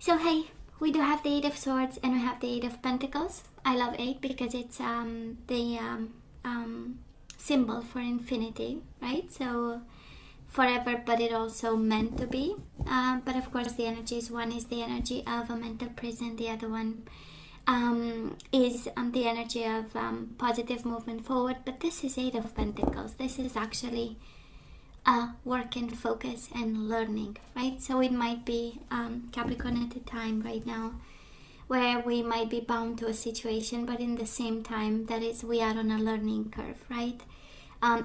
So hey, we do have the Eight of Swords and we have the Eight of Pentacles. I love 8 because it's the symbol for infinity, right? So forever, but it also meant to be. But of course the energies, one is the energy of a mental prison, the other one is the energy of positive movement forward. But this is Eight of Pentacles. This is actually work and focus and learning, right? So it might be Capricorn at a time right now where we might be bound to a situation, but in the same time that is, we are on a learning curve, right?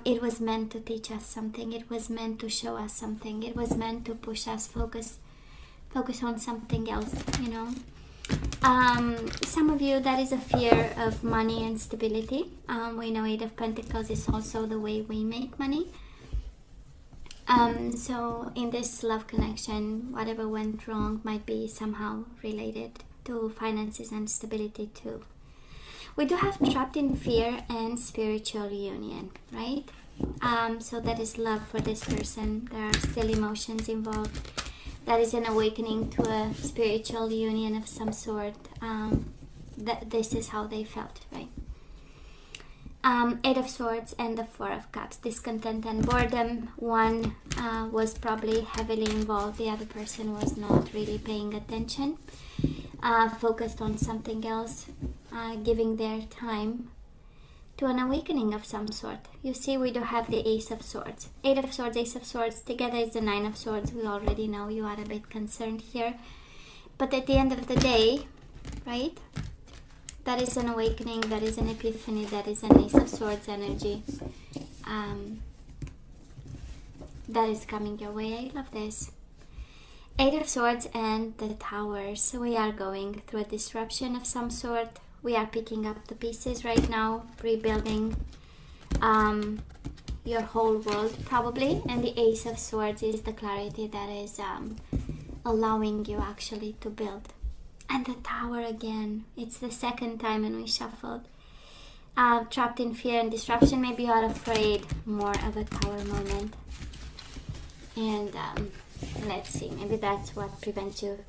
It was meant to teach us something. It was meant to show us something. It was meant to push us focus on something else, you know. Some of you, that is a fear of money and stability. We know Eight of Pentacles is also the way we make money. So in this love connection, whatever went wrong might be somehow related to finances and stability too. We do have trapped in fear and spiritual union, right? So that is love for this person. There are still emotions involved. That is an awakening to a spiritual union of some sort. That this is how they felt, right? Eight of Swords and the Four of Cups, discontent and boredom. One was probably heavily involved, the other person was not really paying attention, focused on something else, giving their time to an awakening of some sort. You see, we do have the Ace of Swords. Eight of Swords, Ace of Swords, together is the Nine of Swords. We already know you are a bit concerned here. But at the end of the day, right? That is an awakening, that is an epiphany, that is an Ace of Swords energy. That is coming your way. I love this. Eight of Swords and the Towers. So we are going through a disruption of some sort. We are picking up the pieces right now, rebuilding your whole world probably. And the Ace of Swords is the clarity that is allowing you actually to build. And the Tower again, it's the second time and we shuffled. Trapped in fear and disruption, maybe you are afraid more of a Tower moment. And let's see, maybe that's what prevents you.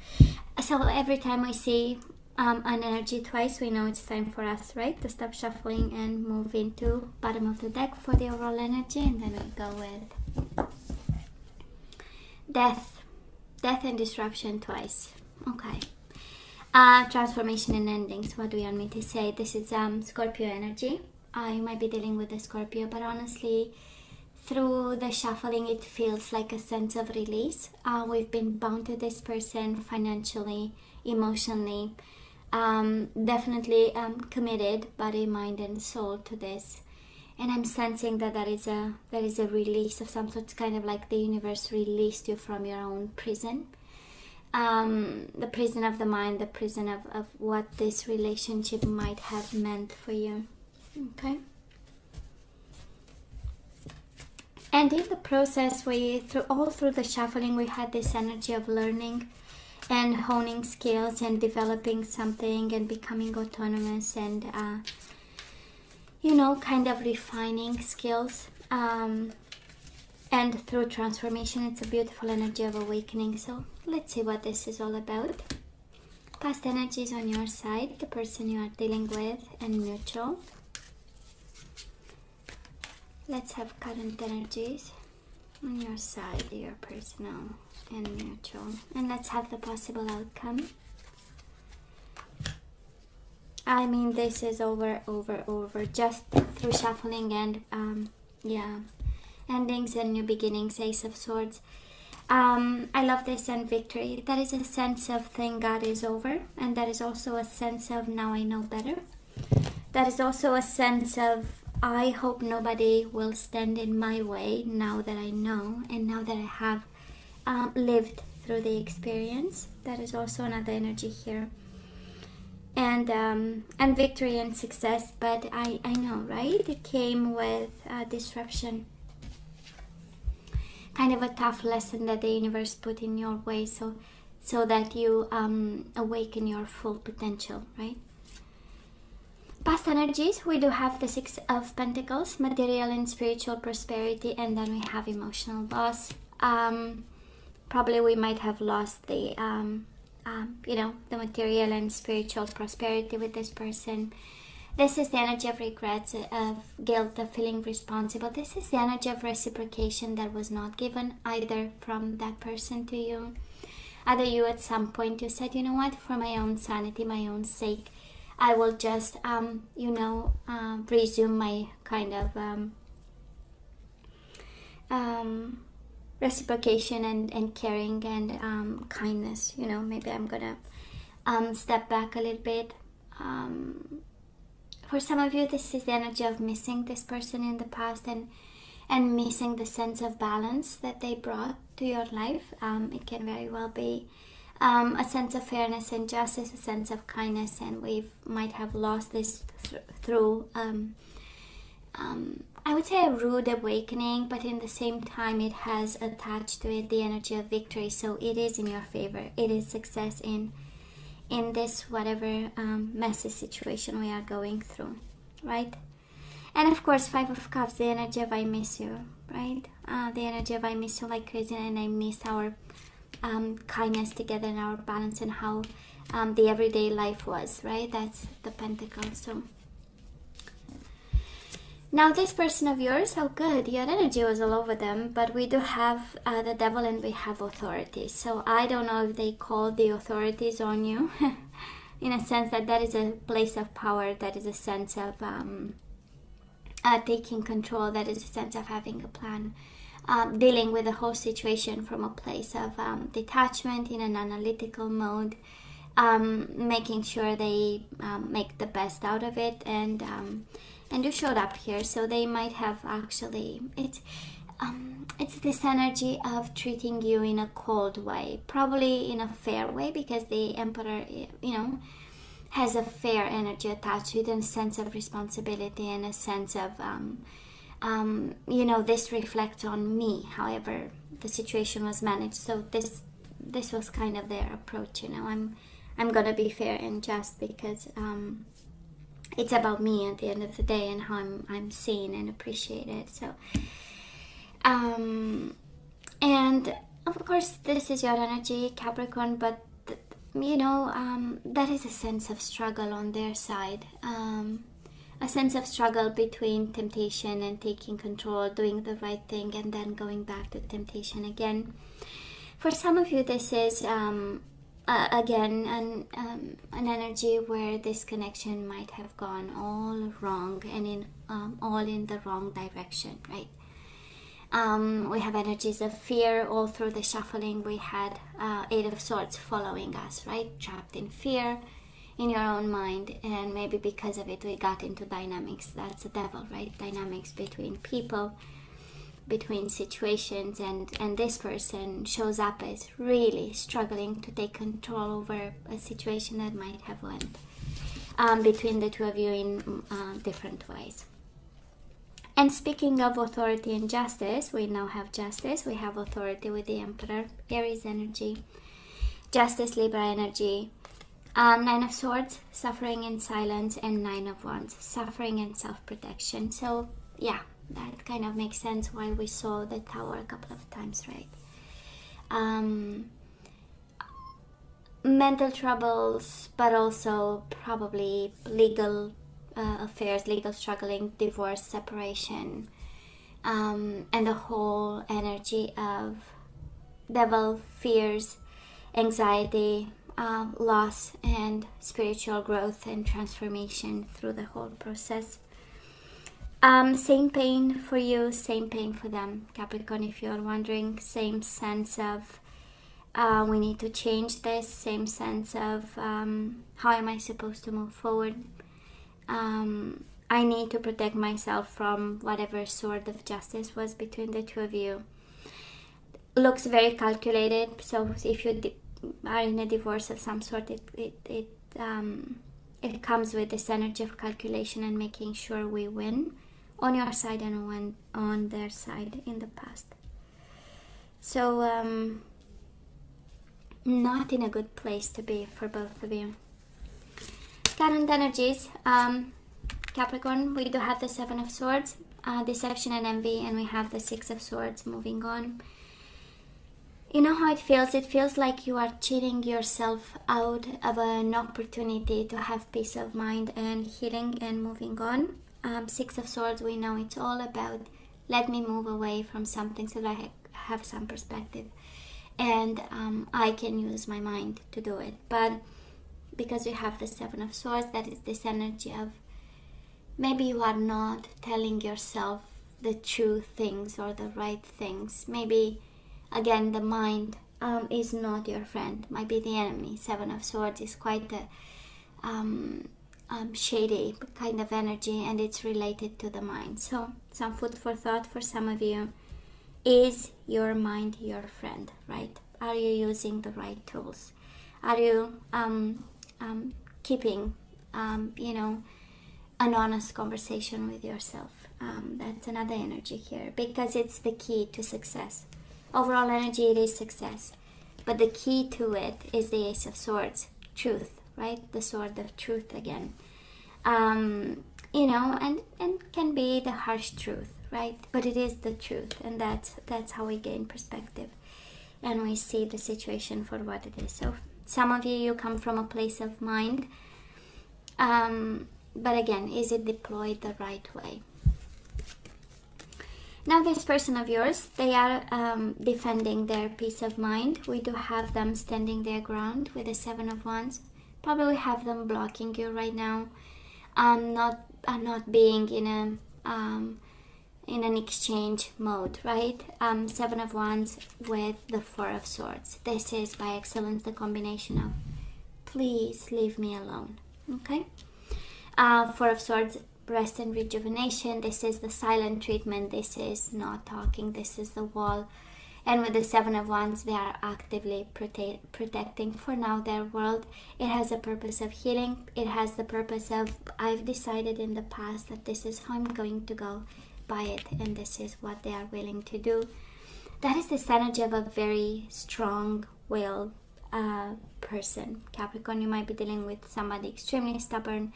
So every time we see an energy twice, we know it's time for us, right, to stop shuffling and move into bottom of the deck for the overall energy. And then we go with death and disruption twice. Okay. Transformation and endings. What do you want me to say? This is Scorpio energy. You might be dealing with a Scorpio, but honestly, through the shuffling, it feels like a sense of release. We've been bound to this person financially, emotionally, definitely committed, body, mind, and soul to this. And I'm sensing that there is a release of some sort. It's kind of like the universe released you from your own prison. The prison of the mind, the prison of what this relationship might have meant for you. Okay. And in the process, through the shuffling, we had this energy of learning and honing skills and developing something and becoming autonomous and kind of refining skills. And through transformation, it's a beautiful energy of awakening. So let's see what this is all about. Past energies on your side, the person you are dealing with, and mutual. Let's have current energies on your side, your personal and mutual. And let's have the possible outcome. I mean, this is over, just through shuffling and, endings and new beginnings, Ace of Swords. I love this, and victory. That is a sense of thank God is over, and that is also a sense of now I know better. That is also a sense of I hope nobody will stand in my way now that I know and now that I have lived through the experience. That is also another energy here. And victory and success, but I know, right? It came with disruption. Kind of a tough lesson that the universe put in your way so that you awaken your full potential, right? Past energies, we do have the Six of Pentacles, material and spiritual prosperity, and then we have emotional loss. Probably we might have lost the the material and spiritual prosperity with this person. This is the energy of regrets, of guilt, of feeling responsible. This is the energy of reciprocation that was not given either from that person to you. Either you at some point you said, you know what, for my own sanity, my own sake, I will just, resume my kind of reciprocation and caring and kindness. Maybe I'm gonna step back a little bit. For some of you, this is the energy of missing this person in the past and missing the sense of balance that they brought to your life. It can very well be a sense of fairness and justice, a sense of kindness, and we might have lost this through, I would say, a rude awakening, but in the same time it has attached to it the energy of victory, so it is in your favor. It is success in this whatever messy situation we are going through, right? And of course, Five of Cups, the energy of I miss you, right? The energy of I miss you like crazy, and I miss our kindness together and our balance and how the everyday life was, right? That's the Pentacle. So now this person of yours, oh good, your energy was all over them, but we do have the Devil and we have authorities. So I don't know if they called the authorities on you in a sense that is a place of power, that is a sense of taking control, that is a sense of having a plan, dealing with the whole situation from a place of detachment in an analytical mode, making sure they make the best out of it, and you showed up here, so they might have actually, it's this energy of treating you in a cold way, probably in a fair way, because the Emperor, has a fair energy attached to it, and a sense of responsibility and a sense of, this reflects on me, however the situation was managed. So this was kind of their approach, I'm gonna be fair and just because it's about me at the end of the day and how I'm seen and appreciated. So, and of course, this is your energy, Capricorn, but that is a sense of struggle on their side. A sense of struggle between temptation and taking control, doing the right thing, and then going back to temptation again. For some of you, this is again an energy where this connection might have gone all wrong and all in the wrong direction, right? We have energies of fear all through the shuffling. We had Eight of Swords following us, right? Trapped in fear in your own mind, and maybe because of it we got into dynamics. That's the Devil, right? Dynamics between people, between situations, and this person shows up as really struggling to take control over a situation that might have went between the two of you in different ways. And speaking of authority and justice, we now have justice. We have authority with the Emperor, Aries energy, justice, Libra energy, Nine of Swords, suffering in silence, and Nine of Wands, suffering and self-protection. So yeah, that kind of makes sense why we saw the Tower a couple of times, right? Mental troubles, but also probably legal affairs, legal struggling, divorce, separation, and the whole energy of Devil, fears, anxiety, loss, and spiritual growth and transformation through the whole process. Same pain for you, same pain for them, Capricorn, if you're wondering. Same sense of we need to change this, same sense of how am I supposed to move forward. I need to protect myself from whatever sword of justice was between the two of you. Looks very calculated, so if you are in a divorce of some sort, it comes with this energy of calculation and making sure we win on your side and on their side in the past. So not in a good place to be for both of you. Current energies, Capricorn, we do have the Seven of Swords, deception and envy, and we have the Six of Swords moving on. you know how it feels? It feels like you are cheating yourself out of an opportunity to have peace of mind and healing and moving on. Six of Swords, we know it's all about, let me move away from something so that I have some perspective. And I can use my mind to do it. But because you have the Seven of Swords, that is this energy of maybe you are not telling yourself the true things or the right things. Maybe, again, the mind is not your friend, might be the enemy. Seven of Swords is quite a shady kind of energy, and it's related to the mind. So some food for thought for some of you. Is your mind your friend, right? Are you using the right tools? Are you keeping an honest conversation with yourself? That's another energy here, because it's the key to success. Overall energy, it is success, but the key to it is the Ace of Swords, truth, right? The sword of truth again. And can be the harsh truth, right? But it is the truth, and that's how we gain perspective, and we see the situation for what it is. So some of you come from a place of mind, but again, is it deployed the right way? Now this person of yours, they are defending their peace of mind. We do have them standing their ground with the Seven of Wands. Probably have them blocking you right now. Not being in an exchange mode, right? Seven of Wands with the Four of Swords. This is by excellence the combination of please leave me alone. Okay. Four of Swords, rest and rejuvenation. This is the silent treatment. This is not talking. This is the wall. And with the Seven of Wands, they are actively protecting for now their world. It has a purpose of healing. It has the purpose of, I've decided in the past that this is how I'm going to go by it, and this is what they are willing to do. That is this energy of a very strong-willed person. Capricorn, you might be dealing with somebody extremely stubborn,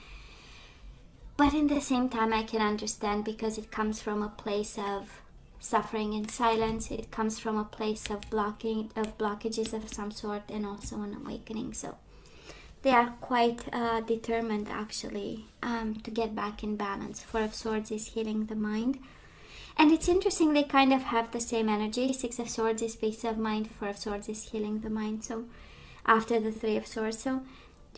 but in the same time, I can understand, because it comes from a place of suffering in silence. It comes from a place of blockages of some sort, and also an awakening. So they are quite determined, actually, to get back in balance. Four of Swords is healing the mind, and it's interesting, they kind of have the same energy. Six of Swords is peace of mind. Four of Swords is healing the mind. So after the Three of Swords, so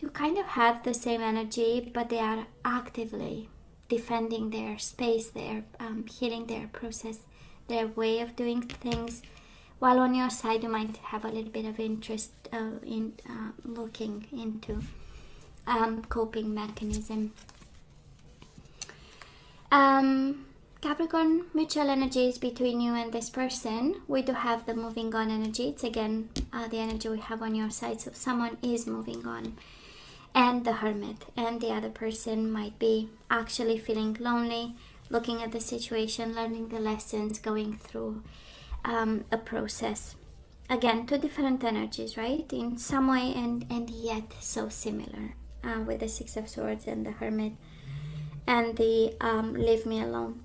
you kind of have the same energy, but they are actively defending their space, their healing their process, their way of doing things, while on your side you might have a little bit of interest in looking into coping mechanism. Capricorn, mutual energies between you and this person. We do have the moving on energy. It's again the energy we have on your side, so someone is moving on. And the Hermit, and the other person might be actually feeling lonely, looking at the situation, learning the lessons, going through a process. Again, two different energies, right? In some way, and yet so similar, with the Six of Swords and the Hermit, and the leave me alone.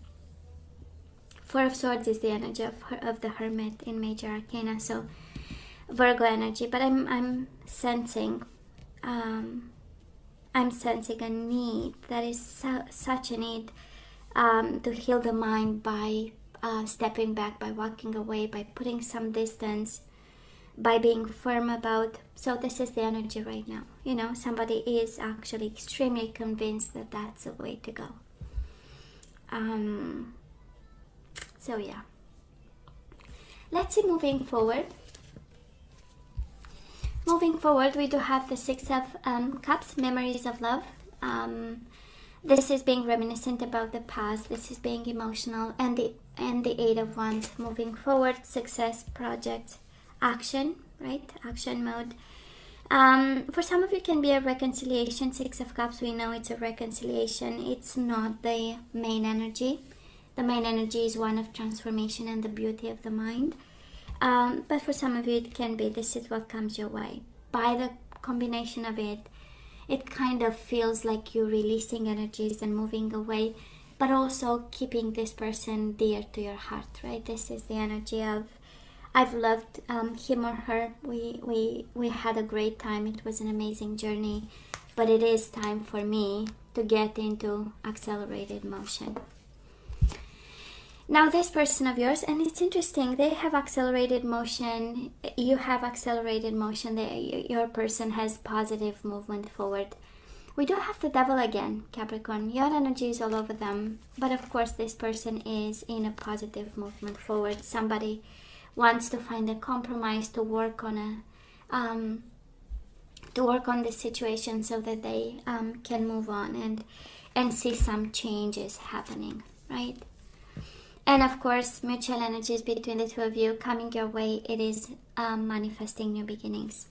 Four of Swords is the energy of the Hermit in Major Arcana, so Virgo energy. But I'm sensing a need. That is such a need to heal the mind by stepping back, by walking away, by putting some distance, by being firm about. So this is the energy right now. You know, somebody is actually extremely convinced that that's the way to go. So yeah, let's see moving forward. Moving forward, we do have the Six of Cups, memories of love. This is being reminiscent about the past. This is being emotional, and the Eight of Wands. Moving forward, success, project, action, right? Action mode. For some of you, it can be a reconciliation. Six of Cups, we know it's a reconciliation. It's not the main energy. The main energy is one of transformation and the beauty of the mind. But for some of you, it can be, this is what comes your way. By the combination of it, it kind of feels like you're releasing energies and moving away, but also keeping this person dear to your heart, right? This is the energy of I've loved him or her. We had a great time. It was an amazing journey, but it is time for me to get into accelerated motion. Now this person of yours, and it's interesting, they have accelerated motion, you have accelerated motion, your person has positive movement forward. We do have the devil again, Capricorn. Your energy is all over them, but of course this person is in a positive movement forward. Somebody wants to find a compromise, to work on this situation so that they can move on and see some changes happening, right? And of course, mutual energies between the two of you coming your way. It is manifesting new beginnings.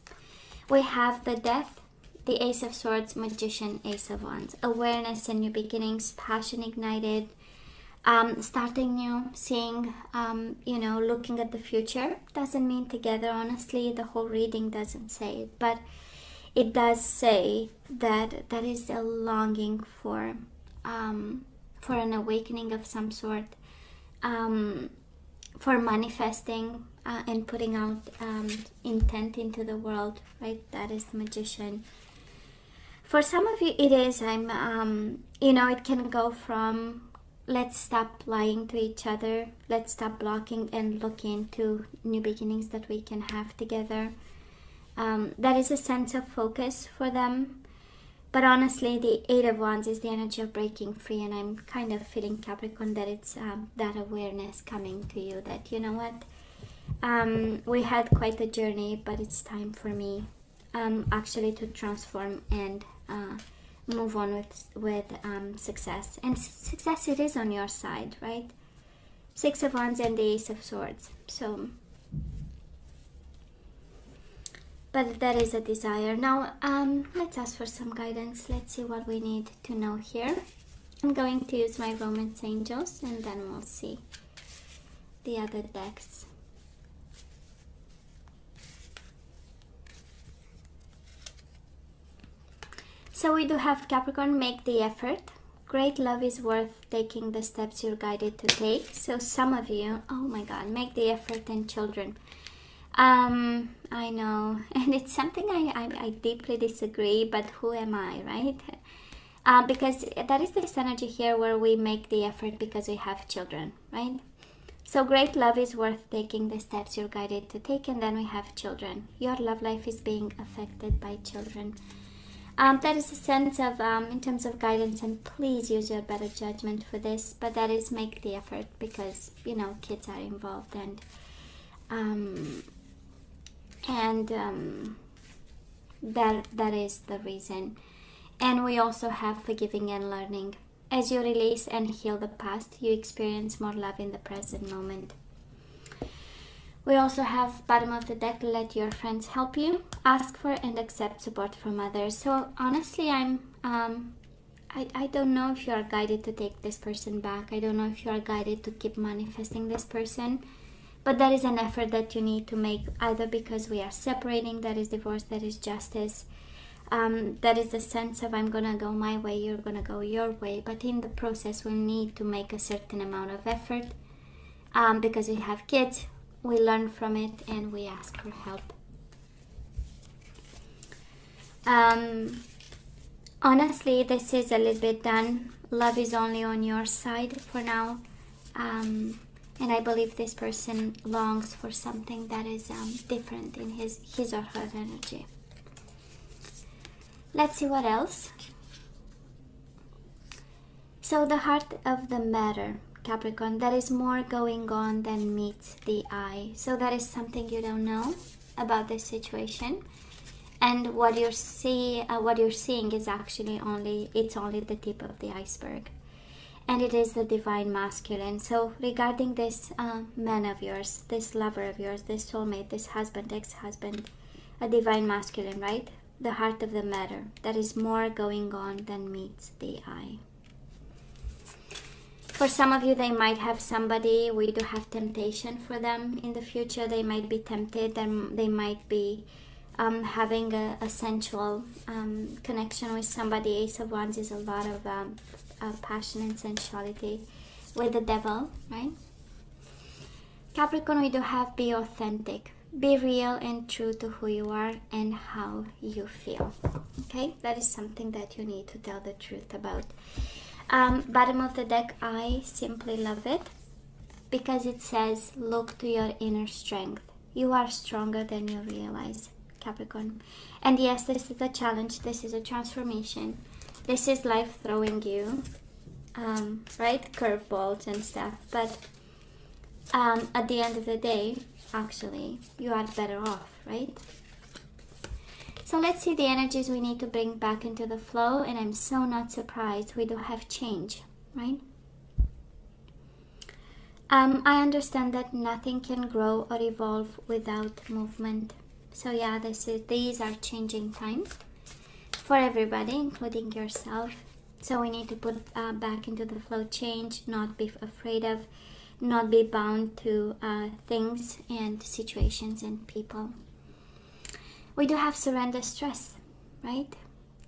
We have the Death, the Ace of Swords, Magician, Ace of Wands. Awareness and new beginnings, passion ignited, starting new, seeing, looking at the future. Doesn't mean together, honestly. The whole reading doesn't say it, but it does say that there is a longing for an awakening of some sort. For manifesting and putting out intent into the world, right? That is the Magician. For some of you, it is, it can go from let's stop lying to each other, let's stop blocking and look into new beginnings that we can have together. That is a sense of focus for them. But honestly, the Eight of Wands is the energy of breaking free, and I'm kind of feeling, Capricorn, that it's that awareness coming to you that, you know what, we had quite a journey, but it's time for me actually to transform and move on with success. And success, it is on your side, right? Six of Wands and the Ace of Swords. So, but that is a desire. Now, let's ask for some guidance. Let's see what we need to know here. I'm going to use my Romance Angels, and then we'll see the other decks. So we do have Capricorn, make the effort. Great love is worth taking the steps you're guided to take. So some of you, oh my God, make the effort, and children. I know, and it's something I deeply disagree, but who am I, right? Because that is this energy here where we make the effort because we have children, right? So great love is worth taking the steps you're guided to take, and then we have children. Your love life is being affected by children. That is a sense of, in terms of guidance, and please use your better judgment for this, but that is make the effort because, kids are involved, and that is the reason. And we also have forgiving and learning. As you release and heal the past, you experience more love in the present moment. We also have bottom of the deck, let your friends help you. Ask for and accept support from others. So honestly, I don't know if you are guided to take this person back. I don't know if you are guided to keep manifesting this person. But that is an effort that you need to make, either because we are separating, that is divorce, that is justice. That is the sense of I'm going to go my way, you're going to go your way. But in the process, we need to make a certain amount of effort. Because we have kids, we learn from it, and we ask for help. Honestly, this is a little bit done. Love is only on your side for now. And I believe this person longs for something that is different in his or her energy. Let's see what else. So the heart of the matter, Capricorn, there is more going on than meets the eye. So that is something you don't know about this situation. And what you're seeing is actually only the tip of the iceberg. And it is the divine masculine. So regarding this man of yours, this lover of yours, this soulmate, this husband, ex-husband, a divine masculine, right? The heart of the matter. There is more going on than meets the eye. For some of you, they might have somebody. We do have temptation for them in the future. They might be tempted, and they might be having a sensual connection with somebody. Ace of Wands is a lot of passion and sensuality with the devil, right? Capricorn, we do have be authentic. Be real and true to who you are and how you feel. Okay, that is something that you need to tell the truth about. Bottom of the deck, I simply love it because it says, look to your inner strength. You are stronger than you realize, Capricorn. And yes, this is a challenge. This is a transformation. This is life throwing you, right? Curveballs and stuff. But at the end of the day, actually, you are better off, right? So let's see the energies we need to bring back into the flow. And I'm so not surprised. We do have change, right? I understand that nothing can grow or evolve without movement. So yeah, these are changing times for everybody, including yourself. So we need to put back into the flow change, not be afraid of, not be bound to things and situations and people. We do have surrender stress, right?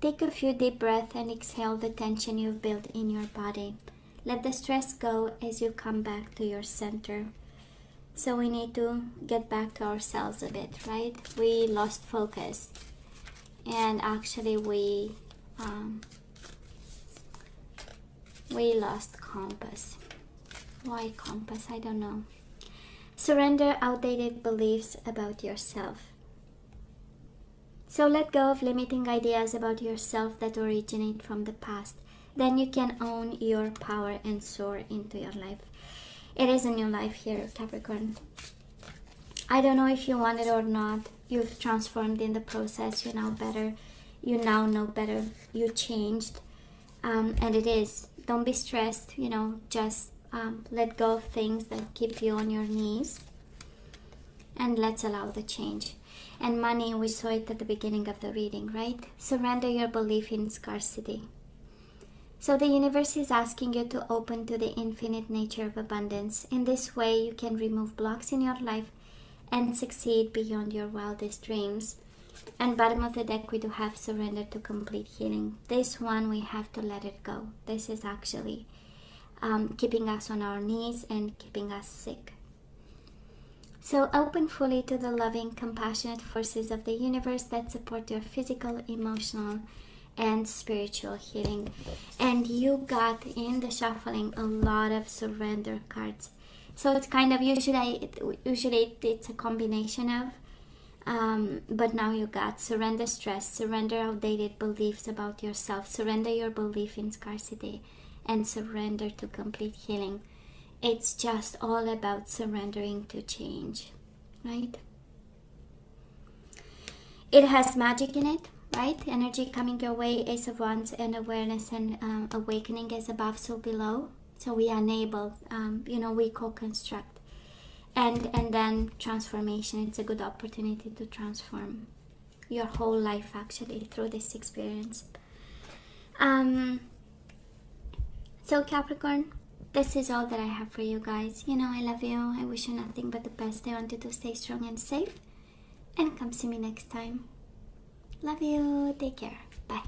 Take a few deep breaths and exhale the tension you've built in your body. Let the stress go as you come back to your center. So we need to get back to ourselves a bit, right? We lost focus. And actually we lost compass. Why compass? I don't know. Surrender outdated beliefs about yourself. So let go of limiting ideas about yourself that originate from the past. Then you can own your power and soar into your life. It is a new life here, Capricorn. I don't know if you want it or not. You've transformed in the process. You're now better. You now know better. You changed. And it is. Don't be stressed. Just let go of things that keep you on your knees. And let's allow the change. And money, we saw it at the beginning of the reading, right? Surrender your belief in scarcity. So the universe is asking you to open to the infinite nature of abundance. In this way, you can remove blocks in your life and succeed beyond your wildest dreams. And bottom of the deck, we do have surrender to complete healing. This one, we have to let it go. This is actually keeping us on our knees and keeping us sick. So open fully to the loving, compassionate forces of the universe that support your physical, emotional, and spiritual healing. And you got in the shuffling a lot of surrender cards. So it's kind of usually it's a combination of but now you got surrender stress, surrender outdated beliefs about yourself, surrender your belief in scarcity, and surrender to complete healing. It's just all about surrendering to change, right? It has magic in it, right? Energy coming your way, Ace of Wands, and awareness and awakening is above, so below. So we enable, we co-construct. And then transformation. It's a good opportunity to transform your whole life, actually, through this experience. So Capricorn, this is all that I have for you guys. I love you. I wish you nothing but the best. I want you to stay strong and safe. And come see me next time. Love you. Take care. Bye.